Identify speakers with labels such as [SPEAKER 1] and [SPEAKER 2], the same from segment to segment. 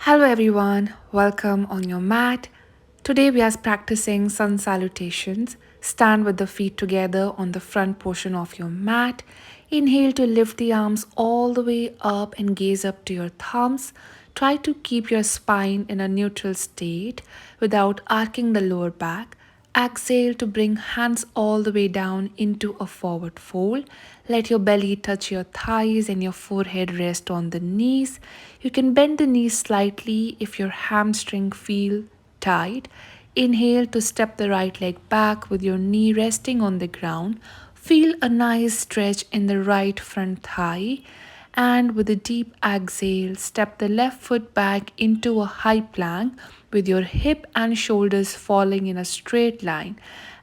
[SPEAKER 1] Hello everyone, welcome on your mat. Today we are practicing sun salutations. Stand with the feet together on the front portion of your mat. Inhale to lift the arms all the way up and gaze up to your thumbs. Try to keep your spine in a neutral state without arcing the lower back. Exhale to bring hands all the way down into a forward fold. Let your belly touch your thighs and your forehead rest on the knees. You can bend the knees slightly if your hamstring feel tight. Inhale to step the right leg back with your knee resting on the ground. Feel a nice stretch in the right front thigh. And with a deep exhale, step the left foot back into a high plank with your hip and shoulders falling in a straight line.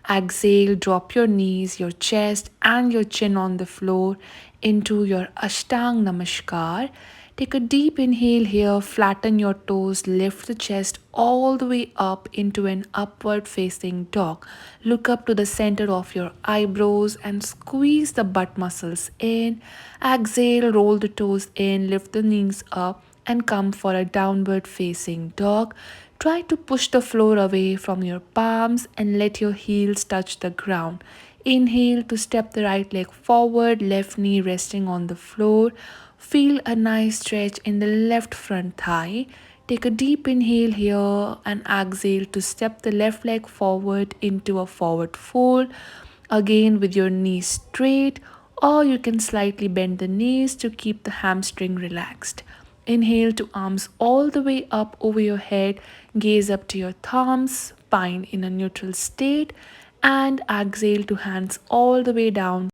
[SPEAKER 1] Exhale, drop your knees, your chest, and your chin on the floor into your Ashtang Namaskar. Take a deep inhale here, flatten your toes, lift the chest all the way up into an upward facing dog. Look up to the center of your eyebrows and squeeze the butt muscles in. Exhale, roll the toes in, lift the knees up, and come for a downward facing dog. Try to push the floor away from your palms and let your heels touch the ground. Inhale to step the right leg forward, left knee resting on the floor. Feel a nice stretch in the left front thigh. Take a deep inhale here and exhale to step the left leg forward into a forward fold. Again with your knees straight, or you can slightly bend the knees to keep the hamstring relaxed. Inhale to arms all the way up over your head, gaze up to your thumbs, spine in a neutral state, and exhale to hands all the way down